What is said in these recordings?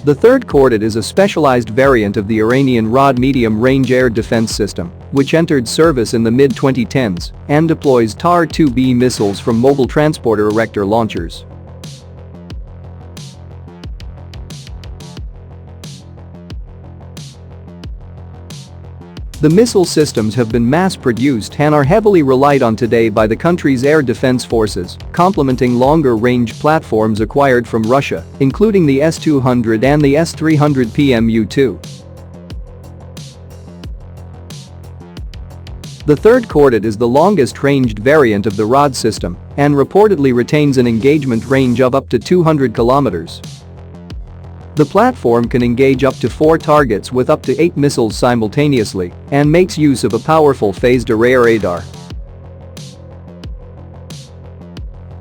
The third Khordad is a specialized variant of the Iranian Rod medium-range air defense system, which entered service in the mid-2010s and deploys TAR-2B missiles from mobile transporter erector launchers. The missile systems have been mass-produced and are heavily relied on today by the country's air defense forces, complementing longer-range platforms acquired from Russia, including the S-200 and the S-300 PMU-2. The third Khordad is the longest-ranged variant of the Rod system and reportedly retains an engagement range of up to 200 kilometers. The platform can engage up to 4 targets with up to 8 missiles simultaneously and makes use of a powerful phased array radar.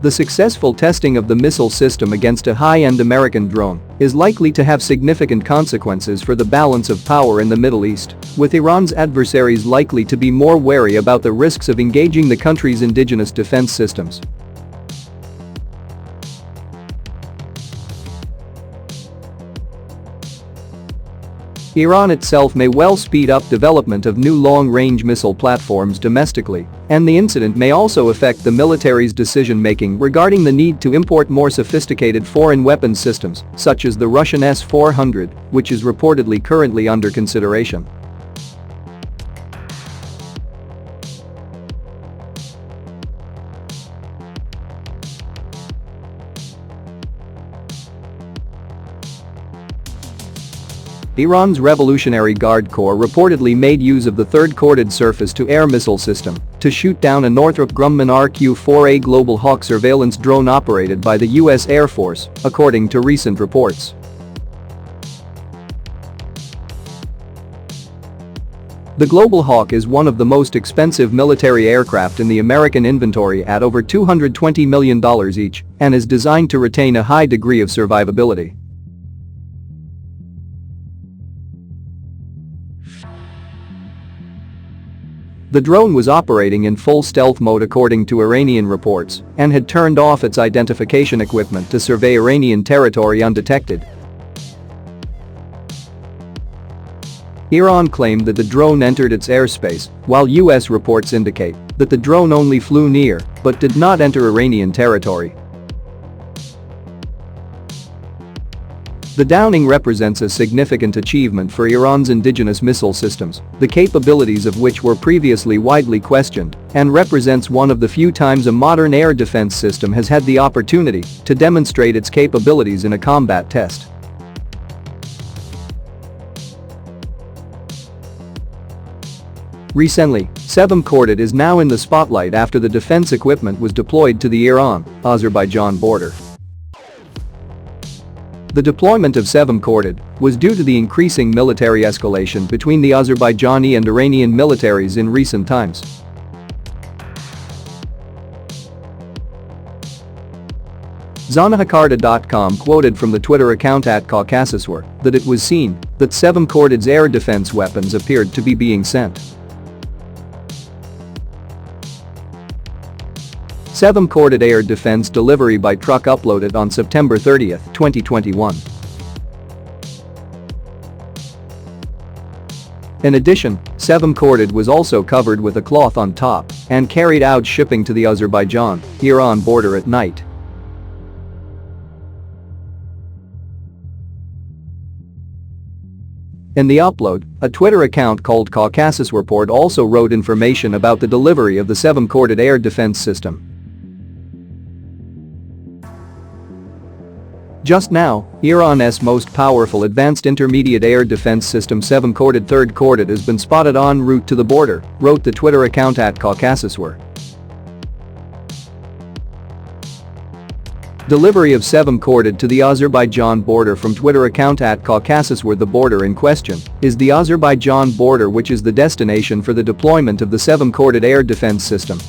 The successful testing of the missile system against a high-end American drone is likely to have significant consequences for the balance of power in the Middle East, with Iran's adversaries likely to be more wary about the risks of engaging the country's indigenous defense systems. Iran itself may well speed up development of new long-range missile platforms domestically, and the incident may also affect the military's decision-making regarding the need to import more sophisticated foreign weapons systems, such as the Russian S-400, which is reportedly currently under consideration. Iran's Revolutionary Guard Corps reportedly made use of the third Khordad surface-to-air missile system to shoot down a Northrop Grumman RQ-4A Global Hawk surveillance drone operated by the U.S. Air Force, according to recent reports. The Global Hawk is one of the most expensive military aircraft in the American inventory at over $220 million each and is designed to retain a high degree of survivability. The drone was operating in full stealth mode according to Iranian reports and had turned off its identification equipment to survey Iranian territory undetected. Iran claimed that the drone entered its airspace, while U.S. reports indicate that the drone only flew near but did not enter Iranian territory. The downing represents a significant achievement for Iran's indigenous missile systems, the capabilities of which were previously widely questioned, and represents one of the few times a modern air defense system has had the opportunity to demonstrate its capabilities in a combat test. Recently, Sevom Khordad is now in the spotlight after the defense equipment was deployed to the Iran-Azerbaijan border. The deployment of Sevom Khordad was due to the increasing military escalation between the Azerbaijani and Iranian militaries in recent times. Zanahakarta.com quoted from the Twitter account @Caucasuswar that it was seen that Sevom Khordad's air defense weapons appeared to be being sent. Sevom Khordad air defense delivery by truck uploaded on September 30, 2021. In addition, Sevom Khordad was also covered with a cloth on top and carried out shipping to the Azerbaijan-Iran border at night. In the upload, a Twitter account called Caucasus Report also wrote information about the delivery of the Sevom Khordad air defense system. Just now, Iran's most powerful advanced intermediate air defense system Sevom Khordad third Khordad has been spotted en route to the border, wrote the Twitter account @Caucasuswar. Delivery of Sevom Khordad to the Azerbaijan border from Twitter account @Caucasuswar. The border in question is the Azerbaijan border, which is the destination for the deployment of the Sevom Khordad air defense system.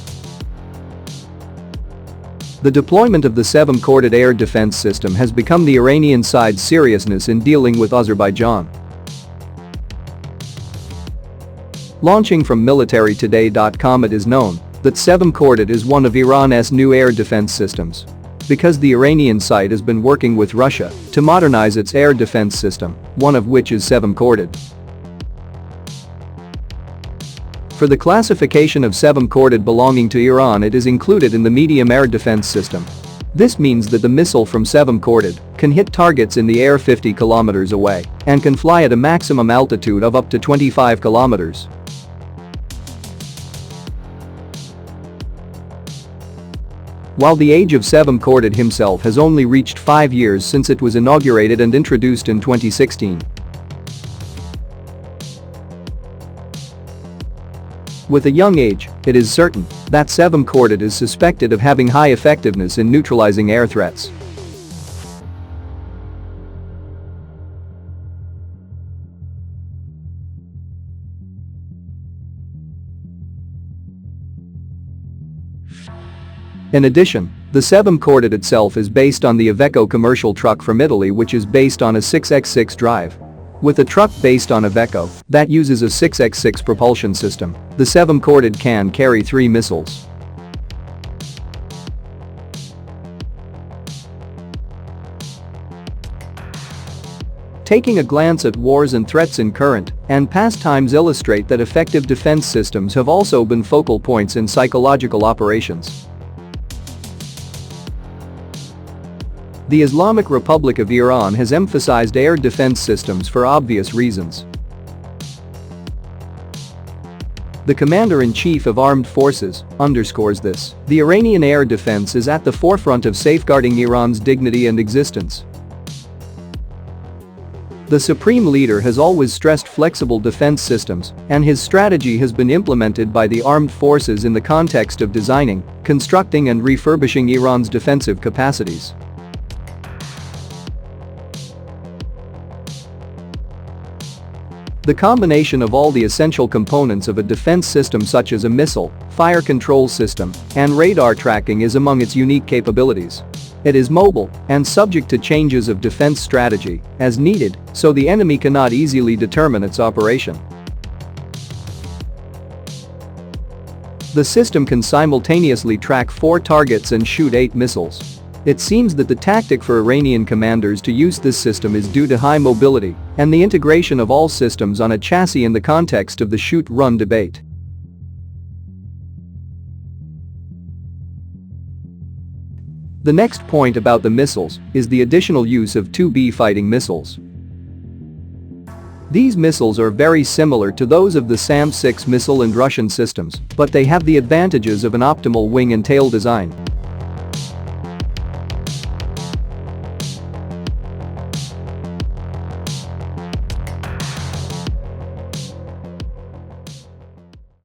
The deployment of the Sevom Khordad air defense system has become the Iranian side's seriousness in dealing with Azerbaijan. Launching from militarytoday.com, it is known that Sevom Khordad is one of Iran's new air defense systems. because the Iranian site has been working with Russia to modernize its air defense system, one of which is Sevom Khordad. For the classification of Sevom Khordad belonging to Iran, it is included in the medium air defense system. This means that the missile from Sevom Khordad can hit targets in the air 50 kilometers away and can fly at a maximum altitude of up to 25 kilometers. While the age of Sevom Khordad himself has only reached 5 years since it was inaugurated and introduced in 2016. With a young age, it is certain that Sevom Khordad is suspected of having high effectiveness in neutralizing air threats. In addition, the Sevom Khordad itself is based on the Iveco commercial truck from Italy, which is based on a 6x6 drive. With a truck based on Iveco that uses a 6x6 propulsion system, the Sevom Khordad can carry 3 missiles. Taking a glance at wars and threats in current and past times illustrate that effective defense systems have also been focal points in psychological operations. The Islamic Republic of Iran has emphasized air defense systems for obvious reasons. The Commander-in-Chief of Armed Forces underscores this. The Iranian air defense is at the forefront of safeguarding Iran's dignity and existence. The Supreme Leader has always stressed flexible defense systems, and his strategy has been implemented by the armed forces in the context of designing, constructing and refurbishing Iran's defensive capacities. The combination of all the essential components of a defense system such as a missile, fire control system, and radar tracking is among its unique capabilities. It is mobile and subject to changes of defense strategy as needed, so the enemy cannot easily determine its operation. The system can simultaneously track 4 targets and shoot 8 missiles. It seems that the tactic for Iranian commanders to use this system is due to high mobility and the integration of all systems on a chassis in the context of the shoot-run debate. The next point about the missiles is the additional use of 2B fighting missiles. These missiles are very similar to those of the SAM-6 missile and Russian systems, but they have the advantages of an optimal wing and tail design.